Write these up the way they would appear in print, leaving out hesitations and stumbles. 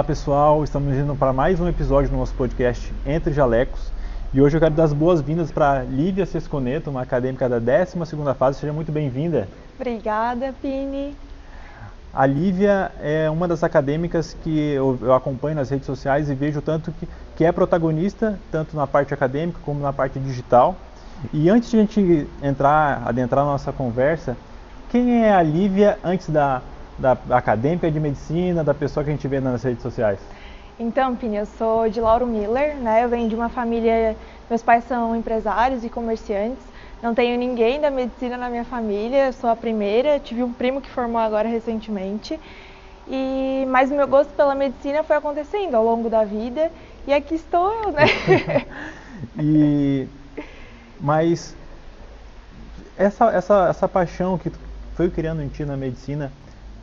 Olá pessoal, estamos indo para mais um episódio do nosso podcast Entre Jalecos e hoje eu quero dar as boas-vindas para Lívia Sesconeto, uma acadêmica da 12ª fase. Seja muito bem-vinda. Obrigada, Pini. A Lívia é uma das acadêmicas que eu acompanho nas redes sociais e vejo tanto que é protagonista, tanto na parte acadêmica como na parte digital. E antes de a gente adentrar na nossa conversa, quem é a Lívia antes da acadêmica de medicina, da pessoa que a gente vê nas redes sociais? Então, Pini, eu sou de Lauro Miller, né? Eu venho de uma família, meus pais são empresários e comerciantes. Não tenho ninguém da medicina na minha família, eu sou a primeira. Tive um primo que formou agora recentemente. Mas o meu gosto pela medicina foi acontecendo ao longo da vida e aqui estou eu, né? Mas essa paixão que foi criando em ti na medicina,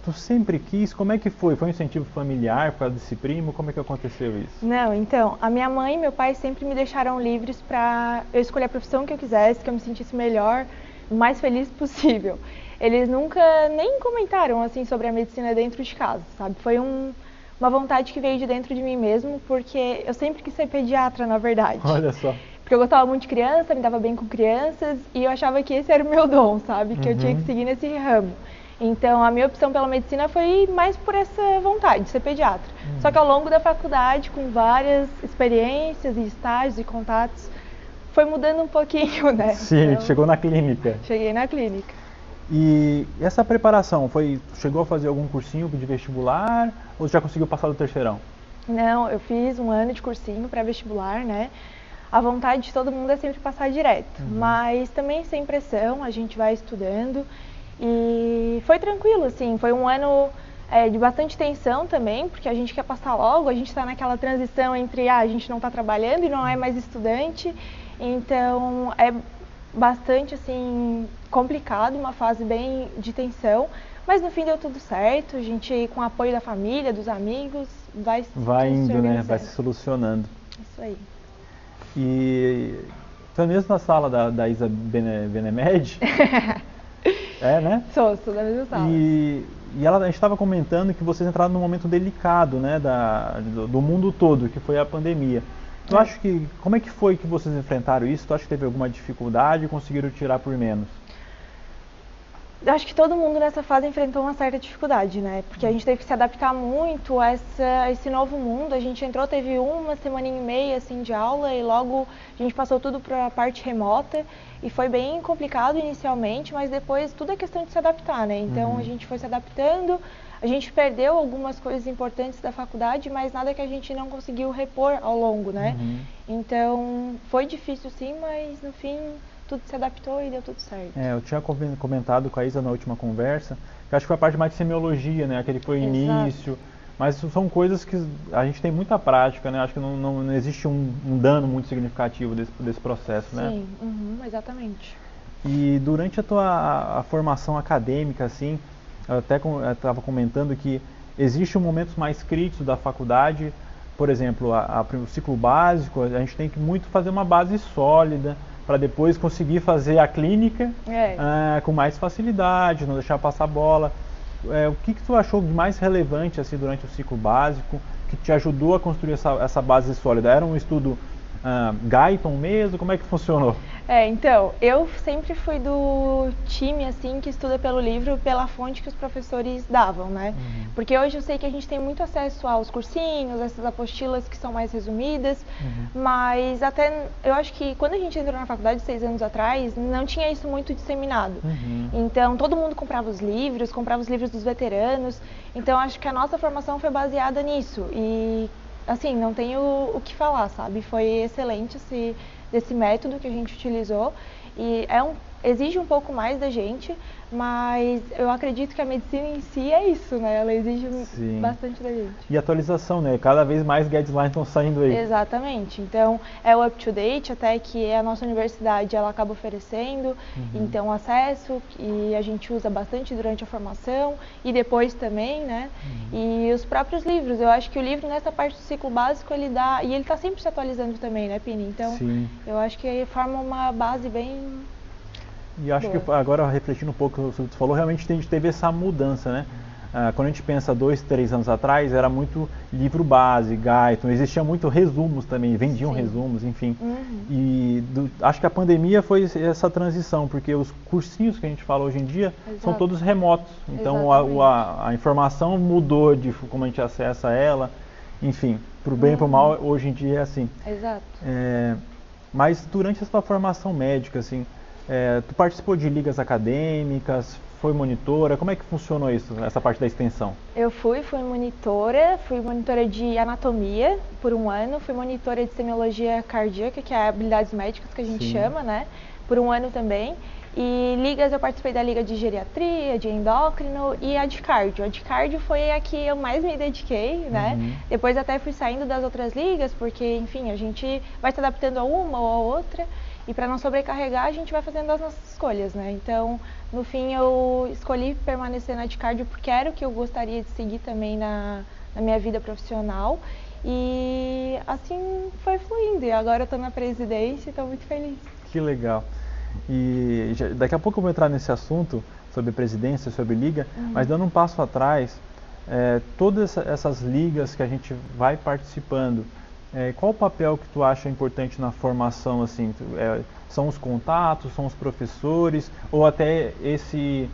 tu sempre quis? Como é que foi? Foi um incentivo familiar por causa desse primo? Como é que aconteceu isso? Não, então, a minha mãe e meu pai sempre me deixaram livres para eu escolher a profissão que eu quisesse, que eu me sentisse melhor, o mais feliz possível. Eles nunca nem comentaram assim sobre a medicina dentro de casa, sabe? Foi uma vontade que veio de dentro de mim mesmo, porque eu sempre quis ser pediatra, na verdade. Olha só. Porque eu gostava muito de criança, me dava bem com crianças e eu achava que esse era o meu dom, sabe? Que eu tinha que seguir nesse ramo. Então, a minha opção pela medicina foi mais por essa vontade de ser pediatra. Só que ao longo da faculdade, com várias experiências e estágios e contatos, foi mudando um pouquinho, né? Sim, então, chegou na clínica. Cheguei na clínica. E essa preparação, chegou a fazer algum cursinho de vestibular ou já conseguiu passar do terceirão? Não, eu fiz um ano de cursinho pré-vestibular, né? A vontade de todo mundo é sempre passar direto, mas também sem pressão, a gente vai estudando. E foi tranquilo, assim, foi um ano de bastante tensão também, porque a gente quer passar logo, a gente está naquela transição entre a gente não está trabalhando e não é mais estudante, então é bastante, assim, complicado, uma fase bem de tensão, mas no fim deu tudo certo, a gente com o apoio da família, dos amigos, vai indo, né? Vai se solucionando. Isso aí. E foi mesmo na sala da Isa Benemed? É, né? Sou da mesma sala. E a gente estava comentando que vocês entraram num momento delicado, né, do mundo todo, que foi a pandemia. Tu acha que, como é que foi que vocês enfrentaram isso? Tu acha que teve alguma dificuldade e conseguiram tirar por menos? Eu acho que todo mundo nessa fase enfrentou uma certa dificuldade, né? Porque a gente teve que se adaptar muito a esse novo mundo. A gente entrou, teve uma semaninha e meia assim, de aula e logo a gente passou tudo para a parte remota. E foi bem complicado inicialmente, mas depois tudo é questão de se adaptar, né? Então a gente foi se adaptando, a gente perdeu algumas coisas importantes da faculdade, mas nada que a gente não conseguiu repor ao longo, né? Então foi difícil sim, mas no fim tudo se adaptou e deu tudo certo. Eu tinha comentado com a Isa na última conversa, que acho que foi a parte mais de semiologia, né? Aquele foi o início, mas são coisas que a gente tem muita prática, né? Acho que não existe um dano muito significativo desse processo, né? Sim, exatamente. E durante a formação acadêmica, assim, eu até estava comentando que existem momentos mais críticos da faculdade, por exemplo, o ciclo básico, a gente tem que muito fazer uma base sólida, para depois conseguir fazer a clínica com mais facilidade, não deixar passar a bola. O que tu achou de mais relevante assim, durante o ciclo básico, que te ajudou a construir essa base sólida? Era um estudo Guyton mesmo? Como é que funcionou? Então, eu sempre fui do time, assim, que estuda pelo livro, pela fonte que os professores davam, né? Porque hoje eu sei que a gente tem muito acesso aos cursinhos, essas apostilas que são mais resumidas, mas até, eu acho que quando a gente entrou na faculdade 6 anos atrás, não tinha isso muito disseminado. Então, todo mundo comprava os livros dos veteranos, então acho que a nossa formação foi baseada nisso e assim, não tenho o que falar, sabe? Foi excelente desse método que a gente utilizou e exige um pouco mais da gente, mas eu acredito que a medicina em si é isso, né? Ela exige bastante da gente. E atualização, né? Cada vez mais guidelines estão saindo aí. Exatamente. Então, é o up-to-date até que a nossa universidade ela acaba oferecendo, então acesso, e a gente usa bastante durante a formação e depois também, né? E os próprios livros, eu acho que o livro nessa parte do ciclo básico, ele está sempre se atualizando também, né, Pini? Então, eu acho que forma uma base bem... E acho que agora, refletindo um pouco sobre o que você falou, realmente teve essa mudança, né? Quando a gente pensa 2, 3 anos atrás, era muito livro base, Guyton, existia muito resumos também, vendiam Sim. resumos, enfim. E acho que a pandemia foi essa transição, porque os cursinhos que a gente fala hoje em dia são todos remotos. Então a informação mudou de como a gente acessa ela, enfim, para o bem e para o mal, hoje em dia é assim. Exato. Mas durante a sua formação médica, assim, tu participou de ligas acadêmicas, foi monitora, como é que funcionou isso, essa parte da extensão? Eu fui monitora de anatomia por um ano, fui monitora de semiologia cardíaca, que é habilidades médicas que a gente chama, né, por um ano também. E ligas, eu participei da liga de geriatria, de endócrino e a de cardio. A de cardio foi a que eu mais me dediquei, né? Depois até fui saindo das outras ligas, porque, enfim, a gente vai se adaptando a uma ou a outra. E para não sobrecarregar, a gente vai fazendo as nossas escolhas, né? Então, no fim, eu escolhi permanecer na de cardio porque era o que eu gostaria de seguir também na minha vida profissional. E assim foi fluindo. E agora eu estou na presidência e estou muito feliz. Que legal. E daqui a pouco eu vou entrar nesse assunto sobre presidência, sobre liga, mas dando um passo atrás, todas essas ligas que a gente vai participando, qual o papel que tu acha importante na formação, assim? São os contatos, são os professores, ou até esse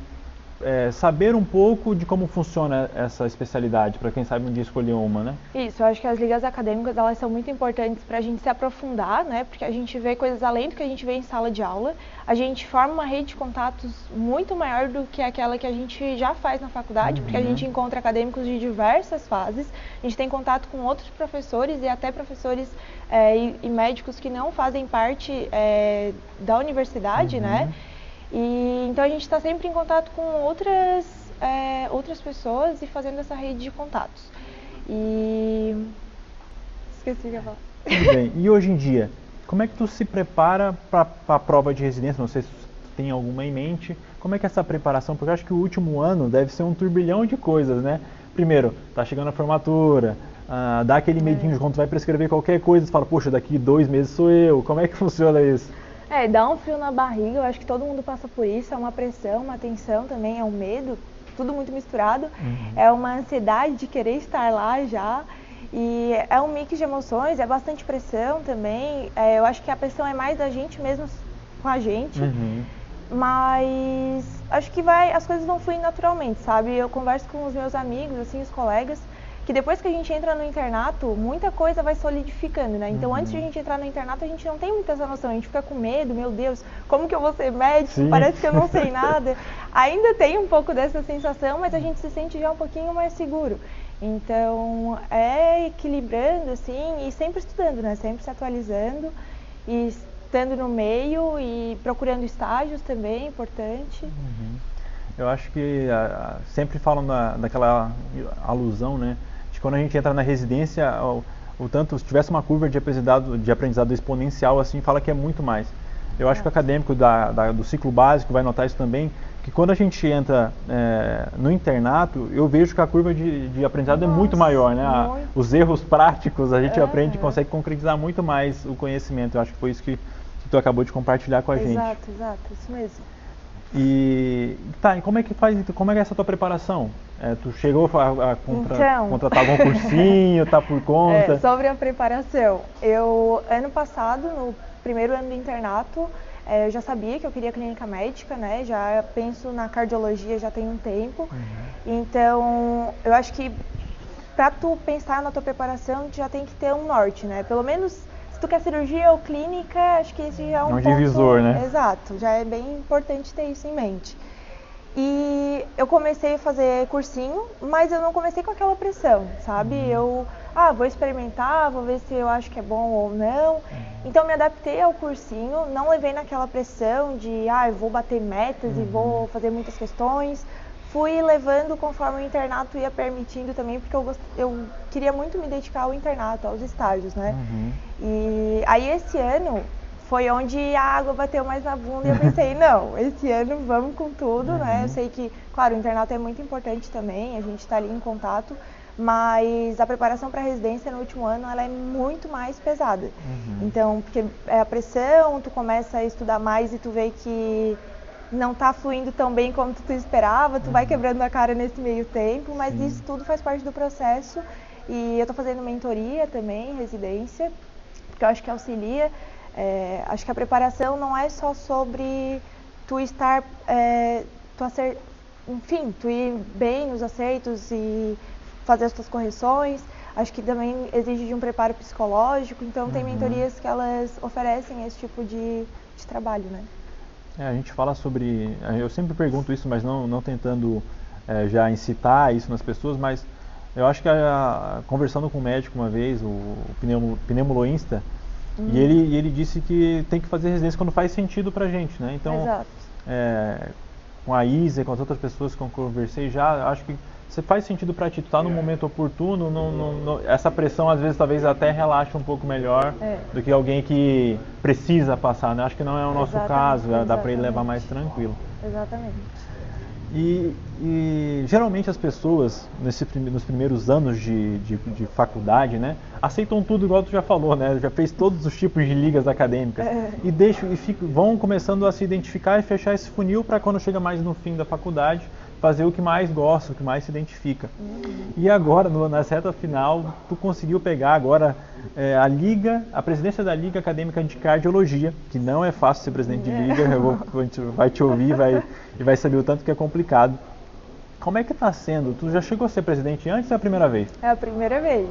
saber um pouco de como funciona essa especialidade, para quem sabe um dia escolher uma, né? Isso, eu acho que as ligas acadêmicas, elas são muito importantes para a gente se aprofundar, né? Porque a gente vê coisas além do que a gente vê em sala de aula. A gente forma uma rede de contatos muito maior do que aquela que a gente já faz na faculdade, porque a gente encontra acadêmicos de diversas fases. A gente tem contato com outros professores e até professores e médicos que não fazem parte da universidade, né? E então a gente está sempre em contato com outras pessoas e fazendo essa rede de contatos. E esqueci o que eu ia falar. Tudo bem. E hoje em dia, como é que tu se prepara para a prova de residência? Não sei se tu tem alguma em mente. Como é que é essa preparação? Porque eu acho que o último ano deve ser um turbilhão de coisas, né? Primeiro, tá chegando a formatura, dá aquele medinho de quando tu vai prescrever qualquer coisa, tu fala, poxa, daqui 2 meses sou eu. Como é que funciona isso? Dá um frio na barriga, eu acho que todo mundo passa por isso, é uma pressão, uma tensão também, é um medo, tudo muito misturado, é uma ansiedade de querer estar lá já, e é um mix de emoções, é bastante pressão também, eu acho que a pressão é mais da gente mesmo com a gente, mas acho que as coisas vão fluir naturalmente, sabe? Eu converso com os meus amigos, assim, os colegas, que depois que a gente entra no internato, muita coisa vai solidificando, né? Então, antes de a gente entrar no internato, a gente não tem muita essa noção. A gente fica com medo, meu Deus, como que eu vou ser médico? Parece que eu não sei nada. Ainda tem um pouco dessa sensação, mas a gente se sente já um pouquinho mais seguro. Então, equilibrando, assim, e sempre estudando, né? Sempre se atualizando e estando no meio e procurando estágios também, importante. Eu acho que sempre falam daquela alusão, né? Quando a gente entra na residência, o tanto, se tivesse uma curva de aprendizado exponencial, assim, fala que é muito mais. Eu acho que o acadêmico do ciclo básico vai notar isso também, que quando a gente entra no internato, eu vejo que a curva de aprendizado é muito maior, né? Os erros práticos, a gente aprende e consegue concretizar muito mais o conhecimento. Eu acho que foi isso que tu acabou de compartilhar com a gente. Exato, isso mesmo. E como é que é essa tua preparação? Tu chegou a contratar algum cursinho, tá por conta? Sobre a preparação, ano passado, no primeiro ano do internato, eu já sabia que eu queria clínica médica, né? Já penso na cardiologia já tem um tempo. Então, eu acho que para tu pensar na tua preparação, tu já tem que ter um norte, né? Pelo menos se tu quer cirurgia ou clínica, acho que esse já é um ponto, divisor, né? Exato, já é bem importante ter isso em mente. E eu comecei a fazer cursinho, mas eu não comecei com aquela pressão, sabe? Eu, vou experimentar, vou ver se eu acho que é bom ou não. Então me adaptei ao cursinho, não levei naquela pressão de, eu vou bater metas e vou fazer muitas questões. Fui levando conforme o internato ia permitindo também, porque eu queria muito me dedicar ao internato, aos estágios, né? E aí esse ano foi onde a água bateu mais na bunda e eu pensei, não, esse ano vamos com tudo, né? Eu sei que, claro, o internato é muito importante também, a gente está ali em contato, mas a preparação para a residência no último ano, ela é muito mais pesada. Então, porque é a pressão, tu começa a estudar mais e tu vê que não tá fluindo tão bem como tu esperava, tu vai quebrando a cara nesse meio tempo, mas isso tudo faz parte do processo. E eu tô fazendo mentoria também, residência, porque eu acho que auxilia. Acho que a preparação não é só sobre tu estar, enfim, tu ir bem nos aceitos e fazer as tuas correções. Acho que também exige de um preparo psicológico, então tem mentorias que elas oferecem esse tipo de trabalho, né? A gente fala sobre, eu sempre pergunto isso, mas não tentando já incitar isso nas pessoas, mas eu acho que conversando com um médico uma vez, o pneumoloísta, e ele disse que tem que fazer residência quando faz sentido pra gente, né? Então, com a Isa e com as outras pessoas que eu conversei já, acho que você faz sentido pra ti, tu tá no momento oportuno, essa pressão às vezes talvez até relaxa um pouco melhor do que alguém que precisa passar, né? Acho que não é o nosso caso, dá pra ele levar mais tranquilo. Exatamente. E geralmente as pessoas, nos primeiros anos de faculdade, né, aceitam tudo igual tu já falou, né, já fez todos os tipos de ligas acadêmicas e vão começando a se identificar e fechar esse funil para quando chega mais no fim da faculdade, fazer o que mais gosta, o que mais se identifica. E agora, na reta final, tu conseguiu pegar agora a presidência da Liga Acadêmica de Cardiologia, que não é fácil ser presidente de liga, a gente vai te ouvir e vai saber o tanto que é complicado. Como é que está sendo? Tu já chegou a ser presidente antes ou é a primeira vez? É a primeira vez.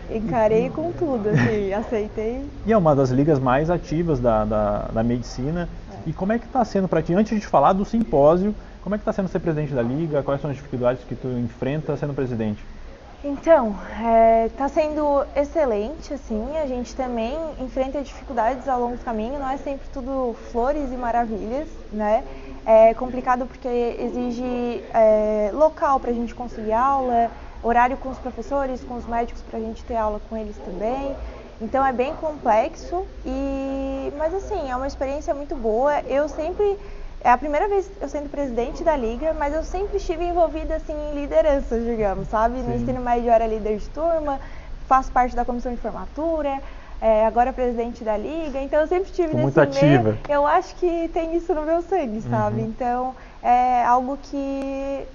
Encarei com tudo, assim, aceitei. E é uma das ligas mais ativas da medicina. E como é que está sendo para ti? Antes de falar do simpósio, como é que está sendo ser presidente da liga? Quais são as dificuldades que tu enfrenta sendo presidente? Então, está sendo excelente, assim, a gente também enfrenta dificuldades ao longo do caminho, não é sempre tudo flores e maravilhas, né? É complicado porque exige local para a gente conseguir aula, horário com os professores, com os médicos para a gente ter aula com eles também. Então é bem complexo, mas assim, é uma experiência muito boa. É a primeira vez eu sendo presidente da liga, mas eu sempre estive envolvida assim, em lideranças, digamos, sabe? No ensino médio eu era líder de turma, faço parte da comissão de formatura, agora presidente da liga, então eu sempre estive nesse meio. Eu acho que tem isso no meu sangue, sabe? Então é algo que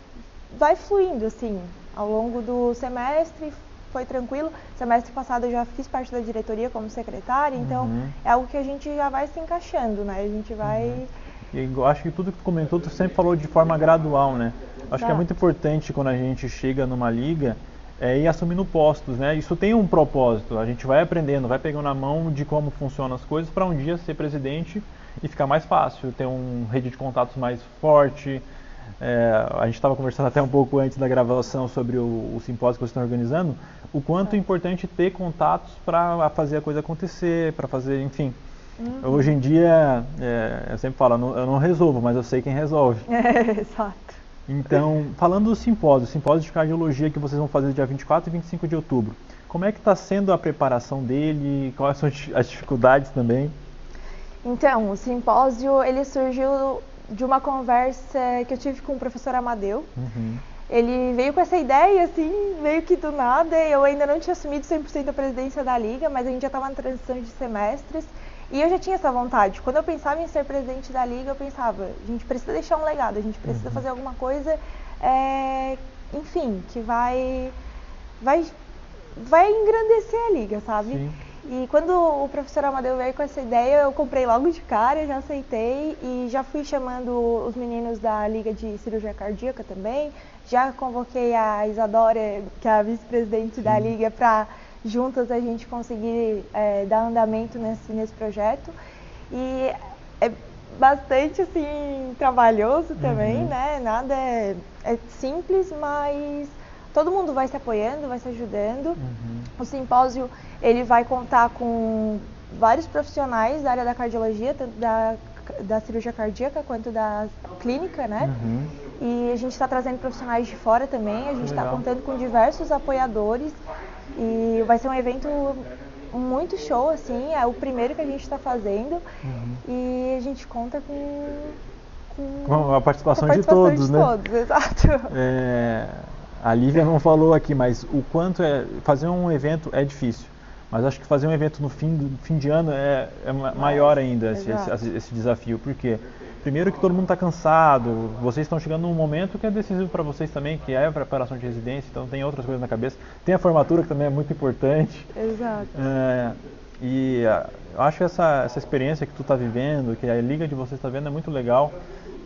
vai fluindo, assim, ao longo do semestre. Foi tranquilo. Semestre passado eu já fiz parte da diretoria como secretária, então é algo que a gente já vai se encaixando, né? A gente vai... E eu acho que tudo que tu comentou, tu sempre falou de forma gradual, né? Acho que é muito importante quando a gente chega numa liga ir assumindo postos, né? Isso tem um propósito, a gente vai aprendendo, vai pegando na mão de como funcionam as coisas para um dia ser presidente e ficar mais fácil, ter uma rede de contatos mais forte. A gente estava conversando até um pouco antes da gravação sobre o simpósio que vocês estão organizando, o quanto é importante ter contatos para fazer a coisa acontecer, para fazer, enfim. Hoje em dia, eu sempre falo, eu não resolvo, mas eu sei quem resolve. Exato. Então, falando do simpósio de cardiologia que vocês vão fazer dia 24 e 25 de outubro, como é que está sendo a preparação dele, quais são as dificuldades também? Então, o simpósio, ele surgiu de uma conversa que eu tive com o professor Amadeu. Ele veio com essa ideia, assim, meio que do nada. Eu ainda não tinha assumido 100% a presidência da liga, mas a gente já estava na transição de semestres. E eu já tinha essa vontade. Quando eu pensava em ser presidente da liga, eu pensava, a gente precisa deixar um legado, a gente precisa fazer alguma coisa, enfim, que vai engrandecer a liga, sabe? Sim. E quando o professor Amadeu veio com essa ideia, eu comprei logo de cara, já aceitei e já fui chamando os meninos da Liga de Cirurgia Cardíaca também. Já convoquei a Isadora, que é a vice-presidente da Liga, para juntas a gente conseguir dar andamento nesse projeto. E é bastante assim trabalhoso também, né? Nada é simples, mas todo mundo vai se apoiando, vai se ajudando. O simpósio ele vai contar com vários profissionais da área da cardiologia, tanto da cirurgia cardíaca quanto da clínica, né? E a gente está trazendo profissionais de fora também, a gente está contando com diversos apoiadores e vai ser um evento muito show, assim, é o primeiro que a gente está fazendo e a gente conta com a participação de todos, né? Exato. A Lívia não falou aqui, mas o quanto fazer um evento é difícil. Mas acho que fazer um evento no fim de ano é maior ainda esse desafio. Por quê? Primeiro que todo mundo está cansado, vocês estão chegando num momento que é decisivo para vocês também, que é a preparação de residência, então tem outras coisas na cabeça. Tem a formatura, que também é muito importante. Exato. Eu acho que essa experiência que tu está vivendo, que a liga de vocês está vendo, é muito legal,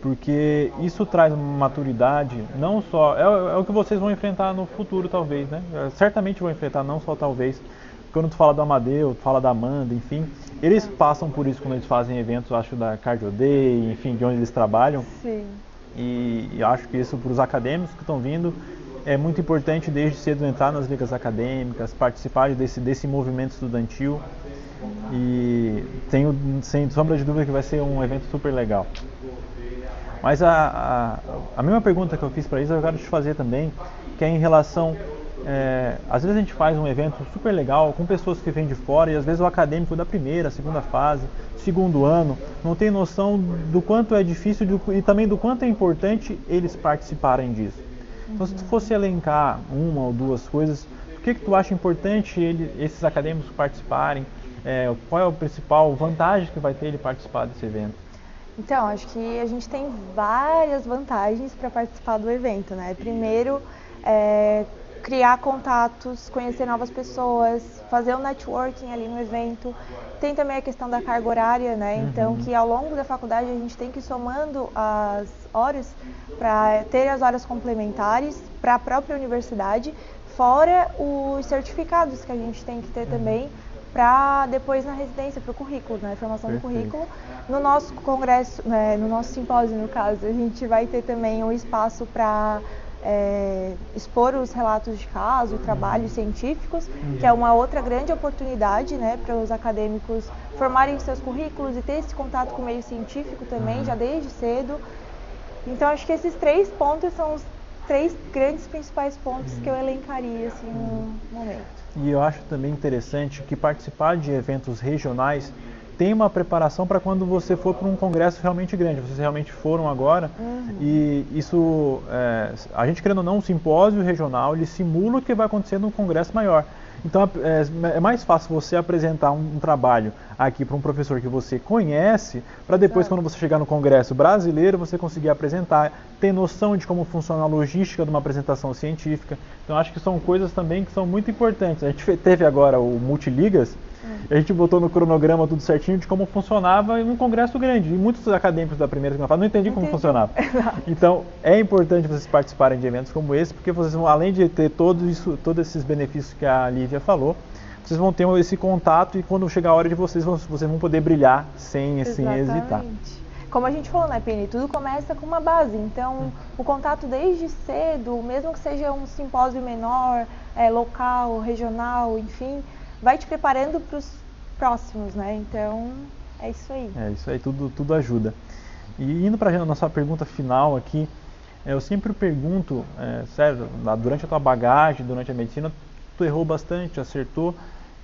porque isso traz uma maturidade, não só... É o que vocês vão enfrentar no futuro, talvez, né? Certamente vão enfrentar, não só talvez. Quando tu fala do Amadeu, tu fala da Amanda, enfim, eles passam por isso quando eles fazem eventos, acho, da Cardio Day, enfim, de onde eles trabalham. Sim. E acho que isso para os acadêmicos que estão vindo é muito importante desde cedo entrar nas ligas acadêmicas, participar desse movimento estudantil. E tenho, sem sombra de dúvida, que vai ser um evento super legal. Mas a mesma pergunta que eu fiz para eles, eu quero te fazer também, que é em relação... às vezes a gente faz um evento super legal com pessoas que vêm de fora e às vezes o acadêmico da primeira, segunda fase, segundo ano, não tem noção do quanto é difícil e também do quanto é importante eles participarem disso. Então, se tu fosse elencar uma ou duas coisas, por que tu acha importante esses acadêmicos participarem? Qual é a principal vantagem que vai ter ele participar desse evento? Então, acho que a gente tem várias vantagens para participar do evento, né? Primeiro, criar contatos, conhecer novas pessoas, fazer um networking ali no evento. Tem também a questão da carga horária, né? Então, que ao longo da faculdade a gente tem que ir somando as horas para ter as horas complementares para a própria universidade, fora os certificados que a gente tem que ter também para depois na residência, para o currículo, né? Formação do currículo. No nosso congresso, né? No nosso simpósio, no caso, a gente vai ter também um espaço para expor os relatos de caso e trabalhos científicos, que é uma outra grande oportunidade, né, para os acadêmicos formarem seus currículos e ter esse contato com o meio científico também, já desde cedo. Então, acho que esses 3 pontos são os 3 grandes principais pontos que eu elencaria assim, no momento. E eu acho também interessante que participar de eventos regionais tem uma preparação para quando você for para um congresso realmente grande. Vocês realmente foram agora e isso, a gente querendo ou não, um simpósio regional, ele simula o que vai acontecer num congresso maior. Então é mais fácil você apresentar um trabalho aqui para um professor que você conhece, para depois, quando você chegar no congresso brasileiro, você conseguir apresentar, ter noção de como funciona a logística de uma apresentação científica. Então acho que são coisas também que são muito importantes. A gente teve agora o Multiligas, a gente botou no cronograma tudo certinho de como funcionava em um congresso grande. E muitos acadêmicos da primeira e segunda fase não entendiam como funcionava. Então, é importante vocês participarem de eventos como esse, porque vocês vão, além de ter todos esses benefícios que a Lívia falou, vocês vão ter esse contato e quando chegar a hora de vocês vão poder brilhar sem hesitar. Como a gente falou, né, Pini? Tudo começa com uma base. Então, o contato desde cedo, mesmo que seja um simpósio menor, local, regional, enfim, vai te preparando para os próximos, né? Então, é isso aí. É isso aí, tudo ajuda. E indo para a nossa pergunta final aqui, eu sempre pergunto, sério, durante a tua bagagem, durante a medicina, tu errou bastante, acertou,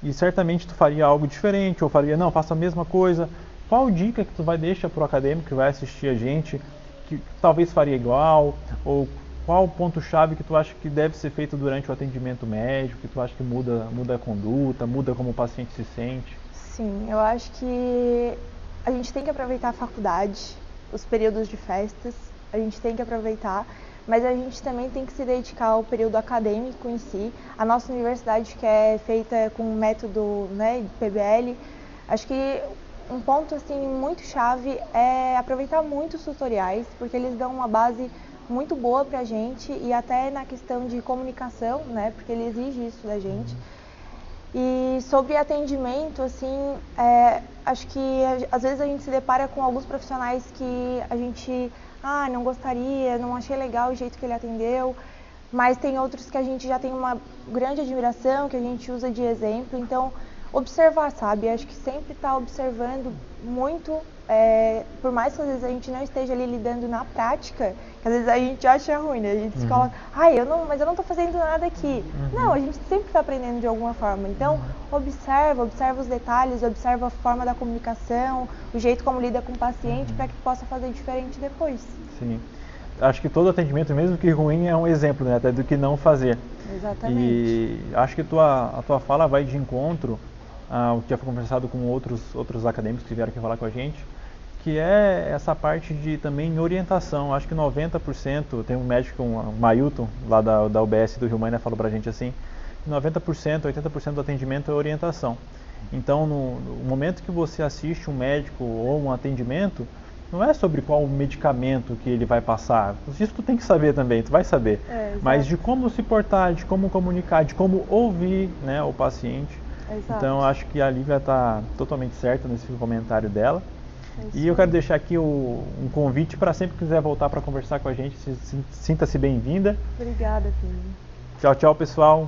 e certamente tu faria algo diferente, ou faria, não, faça a mesma coisa. Qual dica que tu vai deixar para o acadêmico que vai assistir a gente, que talvez faria igual, ou qual o ponto-chave que tu acha que deve ser feito durante o atendimento médico, que tu acha que muda a conduta, muda como o paciente se sente? Sim, eu acho que a gente tem que aproveitar a faculdade, os períodos de festas, a gente tem que aproveitar, mas a gente também tem que se dedicar ao período acadêmico em si. A nossa universidade, que é feita com o método, né, PBL, acho que um ponto assim, muito chave é aproveitar muito os tutoriais, porque eles dão uma base muito boa pra gente e até na questão de comunicação, né, porque ele exige isso da gente. E sobre atendimento, assim, acho que às vezes a gente se depara com alguns profissionais que a gente, não gostaria, não achei legal o jeito que ele atendeu, mas tem outros que a gente já tem uma grande admiração, que a gente usa de exemplo, então observar, sabe? Acho que sempre estar observando muito, por mais que às vezes a gente não esteja ali lidando na prática, que às vezes a gente acha ruim, né? A gente se coloca, mas eu não estou fazendo nada aqui. Não, a gente sempre está aprendendo de alguma forma. Então, observa os detalhes, observa a forma da comunicação, o jeito como lida com o paciente, para que possa fazer diferente depois. Sim. Acho que todo atendimento, mesmo que ruim, é um exemplo, né, até do que não fazer. Exatamente. E acho que a tua fala vai de encontro o que já foi conversado com outros acadêmicos que vieram aqui falar com a gente, que é essa parte de também orientação. Acho que 90%, tem um médico, o Mailton, lá da UBS do Rio Mãe, né, falou pra gente assim, que 90%, 80% do atendimento é orientação. Então, no momento que você assiste um médico ou um atendimento, não é sobre qual medicamento que ele vai passar. Isso tu tem que saber também, tu vai saber. Mas de como se portar, de como comunicar, de como ouvir, né, o paciente. Exato. Então, acho que a Lívia está totalmente certa nesse comentário dela. E eu quero deixar aqui um convite para sempre que quiser voltar para conversar com a gente, sinta-se bem-vinda. Obrigada, Pedro. Tchau, tchau, pessoal.